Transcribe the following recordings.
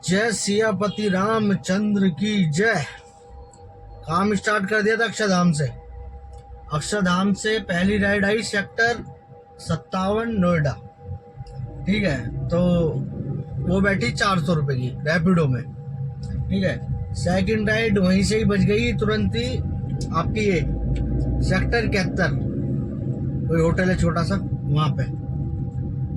जय सियापति रामचंद्र की जय। काम स्टार्ट कर दिया था अक्षरधाम से। अक्षरधाम से पहली राइड आई सेक्टर 57 नोएडा। ठीक है, तो वो बैठी 400 रुपए की रैपिडो में। ठीक है, सेकंड राइड वहीं से ही बच गई तुरंत ही आपकी ये सेक्टर 71, कोई होटल है छोटा सा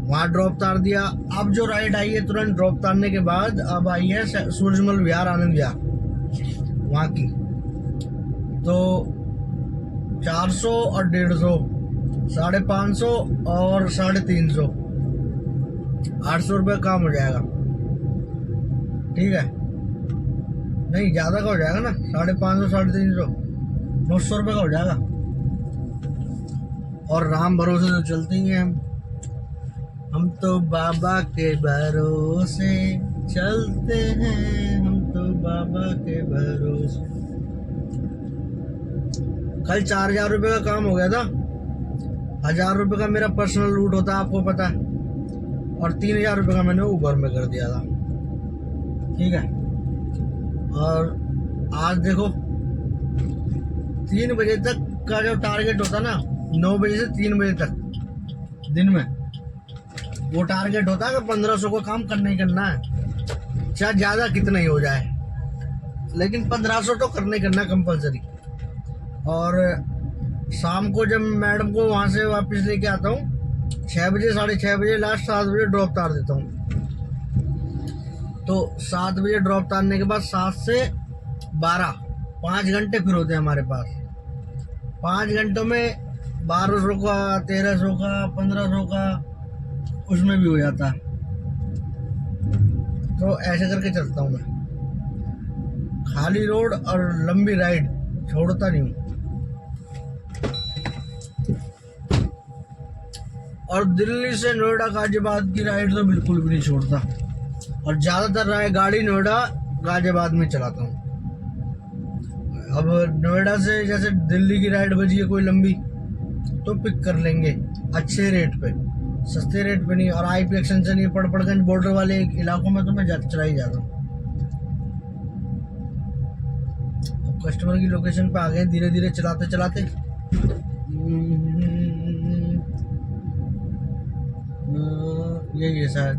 वहाँ ड्रॉप तार दिया। अब जो राइड आई है तुरंत ड्रॉप तारने के बाद अब आई है सूरजमल विहार आनंद विहार वहाँ की। तो 400 और 150, 550 और 350, 800 रुपये काम हो जाएगा। ठीक है, नहीं ज्यादा का हो जाएगा ना, 550, 350, 900 रुपये का हो जाएगा। और राम भरोसे तो चलते ही हैं हम तो बाबा के भरोसे चलते हैं, हम तो बाबा के भरोसे। कल 4000 रुपये का काम हो गया था। 1000 रुपये का मेरा पर्सनल रूट होता है, आपको पता है, और 3000 रुपये का मैंने ऊबर में कर दिया था। ठीक है, और आज देखो 3 बजे तक का जो टारगेट होता ना, 9 बजे से 3 बजे तक दिन में, वो टारगेट होता है कि 1500 का काम करना ही करना है, चाहे ज्यादा कितना ही हो जाए, लेकिन 1500 तो करना ही करना कंपलसरी। और शाम को जब मैडम को वहां से वापस लेके आता हूँ 6 बजे, 6:30 बजे, लास्ट 7 बजे ड्रॉप तार देता हूँ। तो 7 बजे ड्रॉप तारने के बाद 7 से 12, 5 घंटे फिर होते हैं हमारे पास। 5 घंटों में 1200 का, 1300 का, 1500 का उसमें भी हो जाता है। तो ऐसे करके चलता हूँ मैं, खाली रोड और लंबी राइड छोड़ता नहीं हूँ। और दिल्ली से नोएडा गाजियाबाद की राइड तो बिल्कुल भी नहीं छोड़ता, और ज्यादातर गाड़ी नोएडा गाजियाबाद में चलाता हूँ। अब नोएडा से जैसे दिल्ली की राइड बजी है कोई लंबी, तो पिक कर लेंगे अच्छे रेट पे, सस्ते रेट पे नहीं। और आईपी एक्सटेंशन ये पड़पड़गंज बॉर्डर वाले इलाकों में तो मैं चला ही जाता हूँ। कस्टमर की लोकेशन पे आ गए, धीरे धीरे चलाते चलाते। ये शायद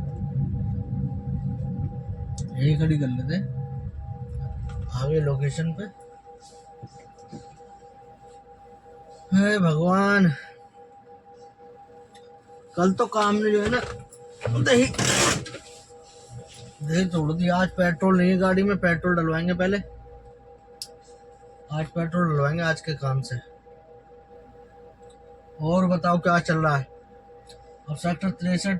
यही खड़ी कर लेते आगे लोकेशन पे। हे भगवान, कल तो काम ने जो है ना दही तोड़ दी। आज पेट्रोल नहीं है गाड़ी में, पेट्रोल डलवाएंगे पहले, आज पेट्रोल डलवाएंगे आज के काम से। और बताओ क्या चल रहा है? अब सेक्टर 63,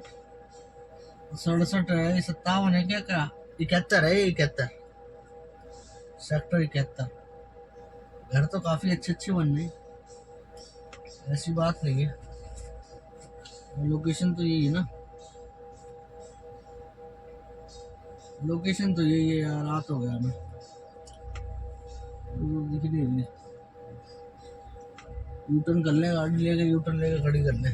67 है, 57 है, क्या 71 है, 71 सेक्टर 71। घर तो काफी अच्छे बन रहे, ऐसी बात नहीं है। लोकेशन तो यही है ना, लोकेशन तो यही है यार। रात हो गया हमें, दिख नहीं रही। यूटर्न कर ले, गाड़ी लेके यूटर्न लेके खड़ी कर ले।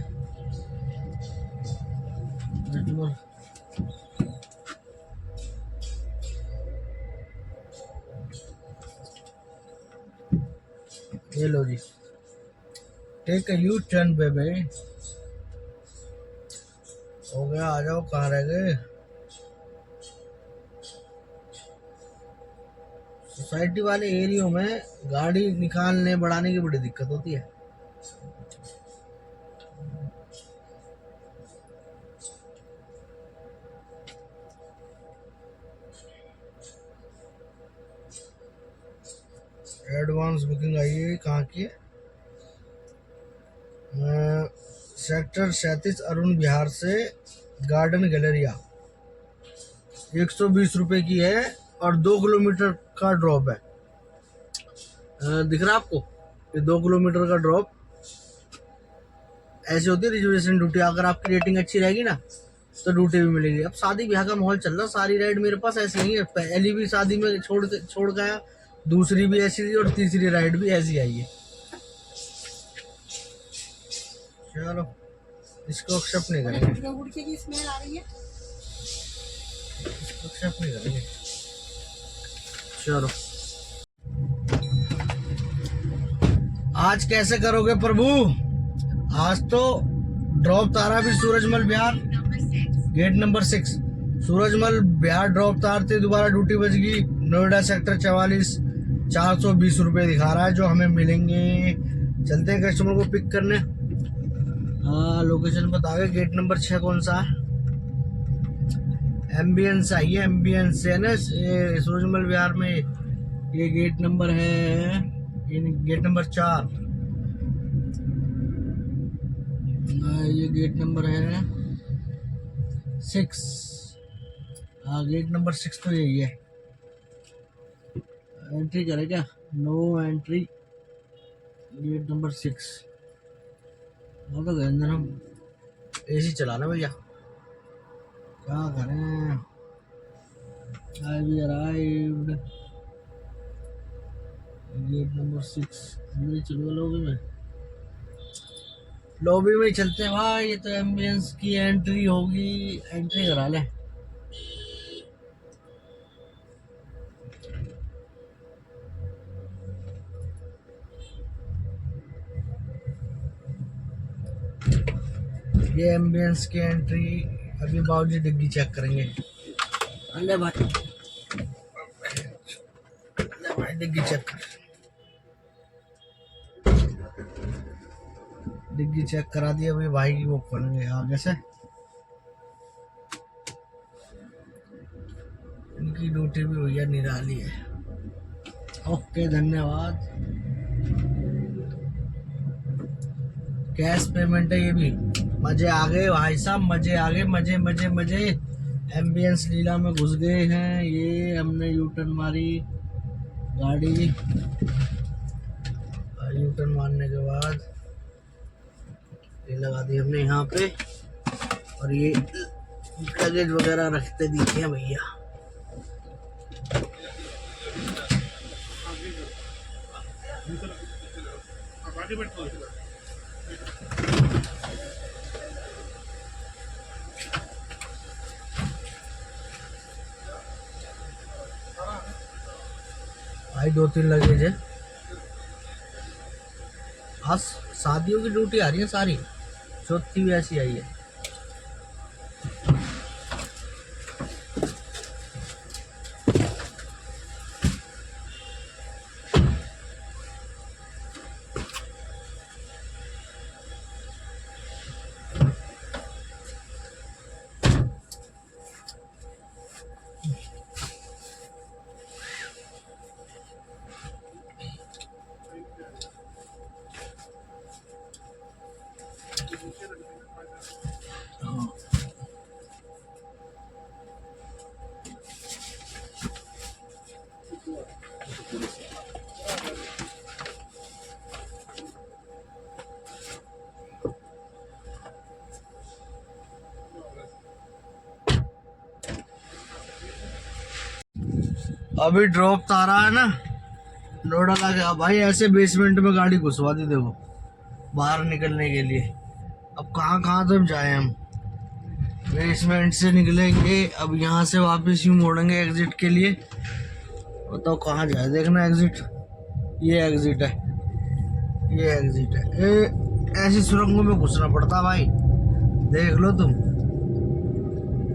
ये लो जी, टेक अ यू टर्न बेबे। हो गया, आ जाओ, कहाँ रह गए? सोसाइटी वाले एरियो में गाड़ी निकालने बढ़ाने की बड़ी दिक्कत होती है। एडवांस बुकिंग आई है, कहाँ की है? सेक्टर 37 अरुण विहार से गार्डन गैलेरिया, 120 रुपए की है और 2 किलोमीटर का ड्रॉप है। दिख रहा आपको ये 2 किलोमीटर का ड्रॉप? ऐसे होती है रिजर्वेशन ड्यूटी। अगर आपकी रेटिंग अच्छी रहेगी ना तो ड्यूटी भी मिलेगी। अब शादी ब्याह का माहौल चल रहा, सारी राइड मेरे पास ऐसी नहीं है। पहली भी शादी में छोड़ गया, दूसरी भी ऐसी थी, और तीसरी राइड भी ऐसी आई है। चलो, इसको एक्सेप्ट नहीं करेंगे। एक्सेप्ट नहीं करेंगे। चलो आज कैसे करोगे प्रभु? आज तो ड्रॉप तारा भी Surajmal Vihar gate number 6 Surajmal Vihar drop तारते दोबारा ड्यूटी बज गई। नोएडा सेक्टर 44 420 रुपये दिखा रहा है जो हमें मिलेंगे। चलते हैं कस्टमर को पिक करने। हाँ लोकेशन बता गए। गेट नंबर 6 कौन सा है? एम्बियंस आई है, एम्बियंस है ना ये सूरजमल बिहार में। ये गेट नंबर है, गेट नंबर 4। ये गेट नंबर है 6। हाँ गेट नंबर 6 तो यही है। एंट्री करे क्या? No entry gate number 6। वो तो गए अंदर। हम एसी चलाना भैया, क्या करें। आई वी अराइव्ड गेट नंबर 6। अंदर चलो लॉबी में चलते हैं भाई। ये तो एम्बियंस की एंट्री होगी, एंट्री करा ले। ये एम्बियंस की एंट्री। अभी बाबूजी डिग्गी चेक करेंगे। अरे भाई, अरे भाई डिग्गी चेक कर। डिग्गी चेक करा दी। अभी भाई की वो करेंगे आगे से। इनकी ड्यूटी भी भैया निराली है। ओके धन्यवाद। कैश पेमेंट है ये भी। मजे आ गए भाई साहब, मजे आ गए, मजे मजे मजे। एम्बियंस लीला में घुस गए हैं। ये हमने यू टर्न मारी गाड़ी। यू टर्न मारने के बाद ये लगा दी हमने यहाँ पे। और ये लगेज वगैरह रखते दिखे हैं भैया। भाई 2-3 लगेज है। आज शादियों की ड्यूटी आ रही है सारी। चौथी भी ऐसी आई है। अभी ड्रॉप तारा है ना नोएडा का। गया भाई ऐसे बेसमेंट में गाड़ी घुसवा दी देखो बाहर निकलने के लिए। अब कहाँ कहाँ तक जाए हम। बेसमेंट से निकलेंगे। अब यहाँ से वापस यूँ मोड़ेंगे एग्जिट के लिए। बताओ कहाँ जाए। देखना एग्जिट, ये एग्जिट है, ये एग्जिट है। ऐसी सुरंगों में घुसना पड़ता भाई। देख लो तुम,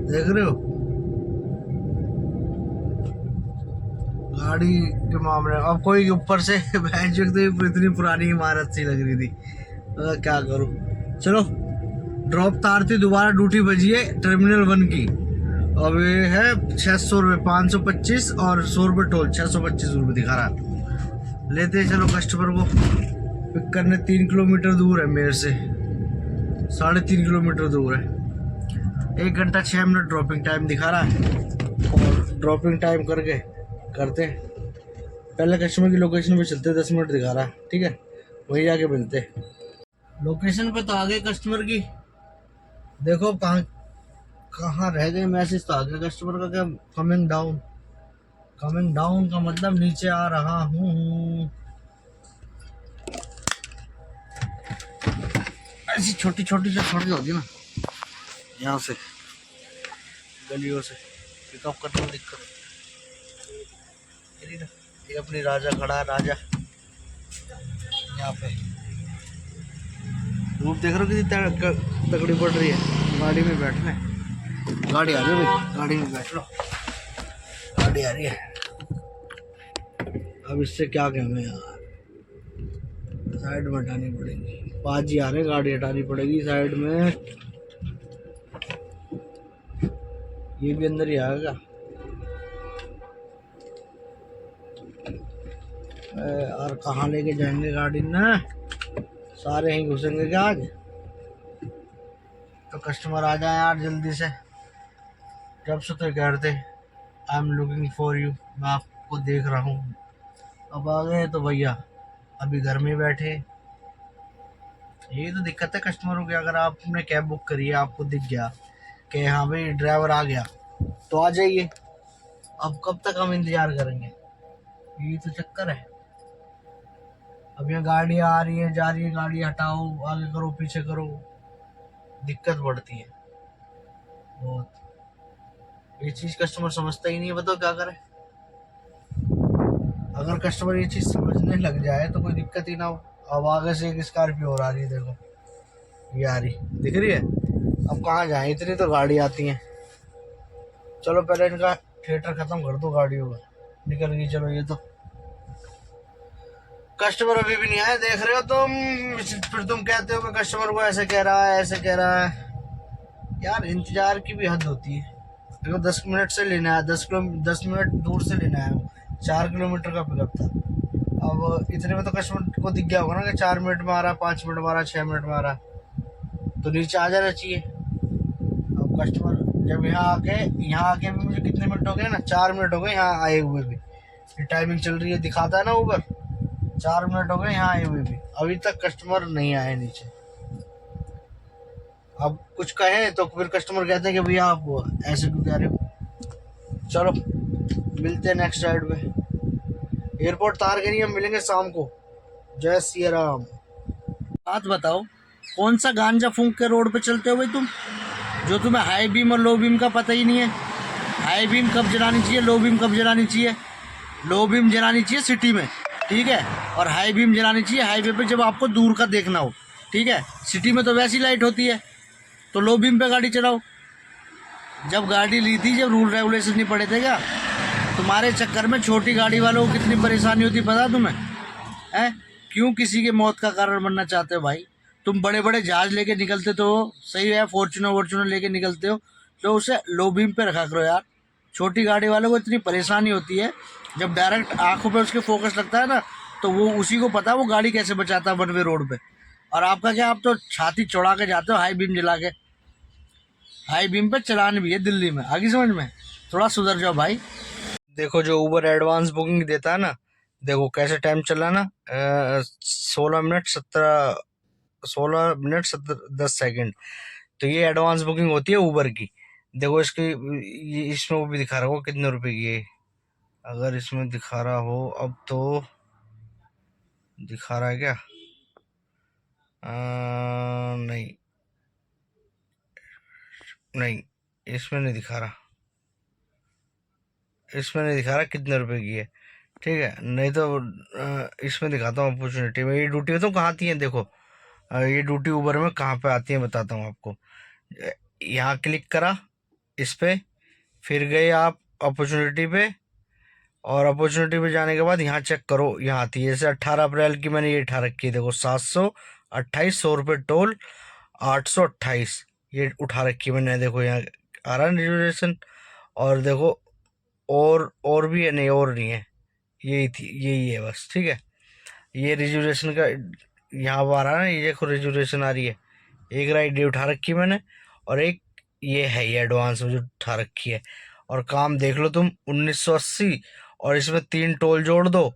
देख रहे हो गाड़ी के मामले। अब कोई ऊपर से भैंस तो इतनी पुरानी इमारत सी लग रही थी। क्या करूं। चलो ड्रॉप तारती दोबारा ड्यूटी बजी है टर्मिनल 1 की। अब ये है 600 रुपये, 525 और 100 रुपये टोल। 625 रुपये दिखा रहा। लेते चलो कस्टमर को पिक करने। 3 किलोमीटर दूर है मेरे से, 3.5 किलोमीटर दूर है। 1 घंटा 6 मिनट ड्रॉपिंग टाइम दिखा रहा है। और ड्रॉपिंग टाइम करके करते पहले कस्टमर की लोकेशन पे चलते। 10 मिनट दिखा रहा है, ठीक है वही आके मिलते। लोकेशन पे तो आ गए कस्टमर की। देखो कहाँ कहाँ रह गए। मैसेज तो आ गया कस्टमर का क्या कमिंग डाउन। कमिंग डाउन का मतलब नीचे आ रहा हूँ। ऐसी छोटी छोटी जो सड़कें होती ना यहाँ से गलियों से पिकअप करने में दिक्कत होती है ना। ये अपनी राजा खड़ा है, राजा यहाँ पे। धूप देख रहे हो कितनी तगड़ी पड़ रही है। गाड़ी में बैठना है, गाड़ी आ रही है भाई, गाड़ी में बैठ लो, गाड़ी आ रही है। अब इससे क्या कहना यार, साइड में हटानी पड़ेगी। पाजी आ रहे, गाड़ी हटानी पड़ेगी साइड में। ये भी अंदर ही आएगा। और कहाँ लेके जाएंगे गाड़ी ना, सारे ही घुसेंगे क्या आज? तो कस्टमर आ जाए यार जल्दी से। जब से तो कह रहे थे I am looking for you, मैं आपको देख रहा हूँ। अब आ गए तो भैया अभी घर में बैठे। यही तो दिक्कत है कस्टमरों की। अगर आपने कैब बुक करी है, आपको दिख गया कि हाँ भाई ड्राइवर आ गया, तो आ जाइए। अब कब तक हम इंतजार करेंगे? यही तो चक्कर है। अब यहाँ गाड़ी आ रही है, जा रही है, गाड़ी हटाओ, आगे करो, पीछे करो, दिक्कत बढ़ती है बहुत। ये चीज़ कस्टमर समझता ही नहीं है, बताओ क्या करे। अगर कस्टमर ये चीज़ समझने लग जाए तो कोई दिक्कत ही ना हो। अब आगे से एक स्कॉर्पियो और आ रही है, देखो ये आ रही, दिख रही है। अब कहाँ जाए, इतनी तो गाड़ी आती हैं। चलो पहले इनका थिएटर खत्म कर दो गाड़ियों का, निकल गई। चलो ये तो कस्टमर अभी भी नहीं आया, देख रहे हो तुम। फिर तुम कहते हो कि कस्टमर को ऐसे कह रहा है, ऐसे कह रहा है। यार इंतजार की भी हद होती है। देखो 10 मिनट से लेना है, 10 मिनट दूर से लेना है। 4 किलोमीटर का पिकअप था। अब इतने में तो कस्टमर को दिख गया होगा ना कि 4 मिनट में आ रहा, 5 मिनट में आ रहा, 6 मिनट में आ रहा, तो नीचे आ जाना चाहिए। अब कस्टमर जब यहाँ आके भी मुझे कितने मिनट हो गए ना, 4 मिनट हो गए यहाँ आए हुए भी। ये टाइमिंग चल रही है, दिखाता है ना ऊपर, 4 मिनट हो गए यहाँ आए हुए भी, अभी तक कस्टमर नहीं आए नीचे। अब कुछ कहें तो फिर कस्टमर कहते हैं कि भैया आप ऐसे क्यों कह रहे हो। चलो मिलते हैं नेक्स्ट राइड में। एयरपोर्ट तार के लिए हम मिलेंगे शाम को। जय सिया राम। बात बताओ, कौन सा गांजा फूंक के रोड पे चलते हो भाई तुम, जो तुम्हें हाई बीम और लो बीम का पता ही नहीं है। हाई बीम कब जलानी चाहिए, लो बीम कब जलानी चाहिए। लो बीम जलानी चाहिए सिटी में, ठीक है, और हाई बीम जलानी चाहिए हाईवे पे जब आपको दूर का देखना हो, ठीक है। सिटी में तो वैसी लाइट होती है, तो लो बीम पे गाड़ी चलाओ। जब गाड़ी ली थी, जब रूल रेगुलेशन नहीं पड़े थे क्या, तुम्हारे चक्कर में छोटी गाड़ी वालों को कितनी परेशानी होती पता तुम्हें है? क्यों किसी के मौत का कारण बनना चाहते हो भाई? तुम बड़े बड़े जहाज लेके निकलते तो सही है, फॉर्चूनर लेके निकलते हो, तो उसे लो बीम पे रखा करो यार। छोटी गाड़ी वालों को इतनी परेशानी होती है, जब डायरेक्ट आंखों पे उसके फोकस लगता है ना, तो वो उसी को पता है वो गाड़ी कैसे बचाता है वन वे रोड पे। और आपका क्या, आप तो छाती चौड़ा के जाते हो हाई बीम जला के। हाई बीम पे चलान भी है दिल्ली में, आगे समझ में, थोड़ा सुधर जाओ भाई। देखो जो उबर एडवांस बुकिंग देता है ना, देखो कैसे टाइम चला ना, 16 मिनट 10 सेकेंड। तो ये एडवांस बुकिंग होती है उबर की। देखो इसकी, इसमें वो भी दिखा रहा हो कितने रुपए की है। अगर इसमें दिखा रहा हो, अब तो दिखा रहा है क्या? नहीं नहीं, इसमें नहीं दिखा रहा, इसमें नहीं दिखा रहा कितने रुपए की है, ठीक है। नहीं तो इसमें दिखाता हूँ अपॉर्चुनिटी में। ये ड्यूटी तो कहाँ आती है, देखो ये ड्यूटी उबर में कहाँ पे आती है बताता हूँ आपको। यहाँ क्लिक करा इस पे, फिर गए आप अपॉर्चुनिटी पे, और अपॉर्चुनिटी पे जाने के बाद यहाँ चेक करो, यहाँ आती है। जैसे 18 अप्रैल की मैंने ये उठा रखी है, देखो 728, 100 रुपये टोल, 828 ये उठा रखी है मैंने। देखो यहाँ आ रहा है रिजर्वेशन, और देखो और भी है, नहीं और नहीं है, यही थी, यही है बस, ठीक है। ये रिजर्वेशन का यहाँ पर आ रहा है ना, ये देखो रिजर्वेशन आ रही है। एक राइड ये उठा रखी मैंने, और एक ये है, ये एडवांस में जो उठा रखी है। और काम देख लो तुम, 1980, और इसमें 3 टोल जोड़ दो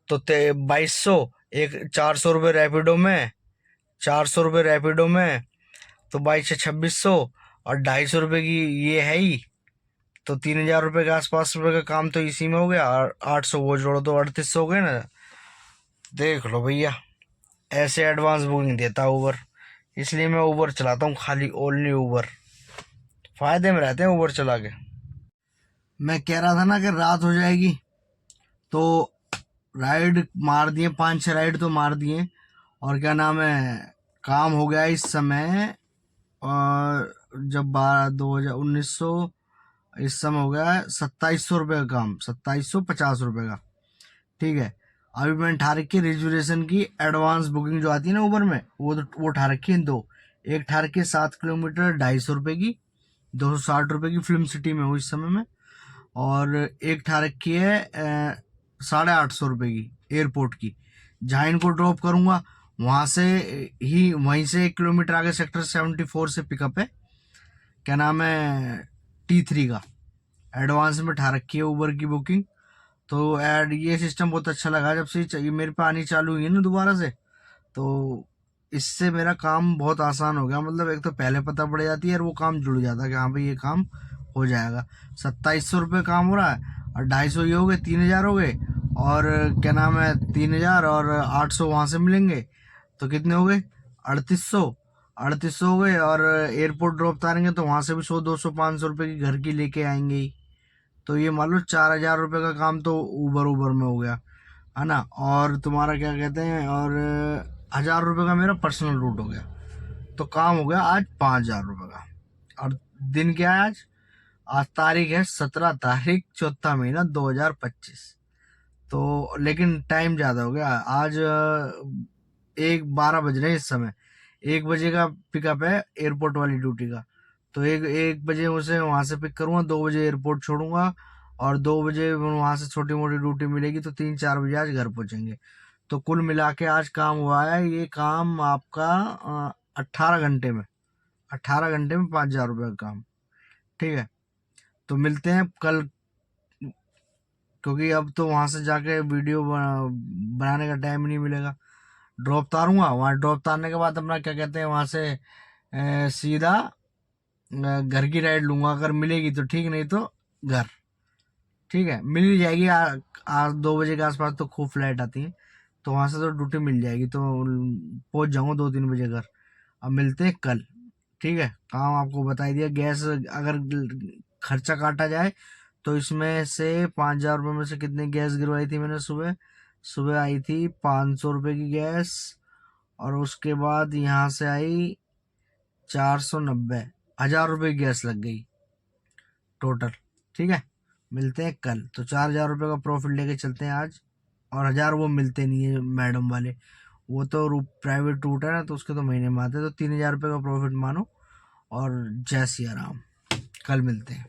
तो 2200, एक 400 रुपये रैपिडो में, 400 रुपये रैपिडो में, तो 22 से 2600, और 250 रुपये की ये है ही, तो 3000 रुपये के आसपास रुपये का काम तो इसी में हो गया। और 800 वो जोड़ो तो 3800 हो गए ना। देख लो भैया, ऐसे एडवांस बुकिंग देता है ऊबर, इसलिए मैं ऊबर चलाता हूँ खाली, ओनली ऊबर। फायदे में रहते हैं ऊबर चला के। मैं कह रहा था ना कि रात हो जाएगी, तो राइड मार दिए, 5-6 राइड तो मार दिए, और क्या नाम है, काम हो गया इस समय। और जब 12 2019 इस समय हो गया है 2700 रुपये का काम, 2750 रुपये का। ठीक है, अभी मैंने ठा रखी है रिजर्वेशन की एडवांस बुकिंग जो आती है ना उबर में, वो ठा रखी है दो। एक ठा रखी है 7 किलोमीटर 250 रुपये की, 260 रुपये की फिल्म सिटी में हूँ इस समय में। और एक ठा रखी है 850 रुपये की एयरपोर्ट की। जहाँ इनको ड्रॉप करूँगा वहाँ से ही, वहीं से 1 किलोमीटर आगे सेक्टर 74 से पिकअप है, क्या नाम है, T3 का। एडवांस में ठा रखी है उबर की बुकिंग। तो ऐड ये सिस्टम बहुत अच्छा लगा जब से ये मेरे पे आनी चालू हुई है ना दोबारा से। तो इससे मेरा काम बहुत आसान हो गया, मतलब एक तो पहले पता पड़ जाती है और वो काम जुड़ जाता है कि हाँ भाई ये काम हो जाएगा। 2700 रुपये काम हो रहा है, और 250 ये हो गए, 3000 हो गए, और क्या नाम है 3000 और 800 वहाँ से मिलेंगे, तो कितने हो गए, 3800 हो गए। और एयरपोर्ट ड्रॉप उतारेंगे तो वहाँ से भी 100 200 500 रुपये की घर की लेके आएंगे ही। तो ये मान लो 4000 रुपये का काम तो उबर में हो गया, है ना। और तुम्हारा क्या कहते हैं, और 1000 रुपये का मेरा पर्सनल रूट हो गया। तो काम हो गया आज 5000 रुपये का। और दिन क्या है आज, आज तारीख है 17 तारीख, चौथा महीना 2025। तो लेकिन टाइम ज़्यादा हो गया आज, 1:12 बज रहे हैं इस समय। 1 बजे का पिकअप है एयरपोर्ट वाली ड्यूटी का। तो 1 बजे उसे वहाँ से पिक करूँगा, 2 बजे एयरपोर्ट छोड़ूंगा, और 2 बजे वहाँ से छोटी मोटी ड्यूटी मिलेगी, तो 3-4 बजे आज घर पहुँचेंगे। तो कुल मिला के आज काम हुआ है, ये काम आपका 18 घंटे में, 18 घंटे में 5000 रुपये का काम। ठीक है, तो मिलते हैं कल, क्योंकि अब तो वहाँ से जाके वीडियो बनाने का टाइम नहीं मिलेगा। ड्रॉप उतारूंगा, वहाँ ड्रॉप उतारने के बाद अपना क्या कहते हैं, वहाँ से सीधा घर की राइड लूंगा, अगर मिलेगी तो ठीक, नहीं तो घर। ठीक है, मिल ही जाएगी। आज 2 बजे के आसपास तो खूब फ्लाइट आती है, तो वहाँ से तो ड्यूटी मिल जाएगी, तो पहुँच जाऊँगा 2-3 बजे घर। अब मिलते हैं कल। ठीक है, काम आपको बता ही दिया। गैस अगर खर्चा काटा जाए तो इसमें से 5000 रुपये में से कितनी गैस गिरवाई थी मैंने, सुबह सुबह आई थी 500 रुपये की गैस, और उसके बाद यहाँ से आई 490, 1000 रुपये की गैस लग गई टोटल। ठीक है, मिलते हैं कल। तो 4000 रुपये का प्रॉफिट लेके चलते हैं आज। और 1000 वो मिलते नहीं है मैडम वाले, वो तो प्राइवेट रूट है ना, तो उसके तो महीने में आते हैं। तो 3000 रुपये का प्रॉफिट मानो, और जय सिया राम। कल मिलते हैं।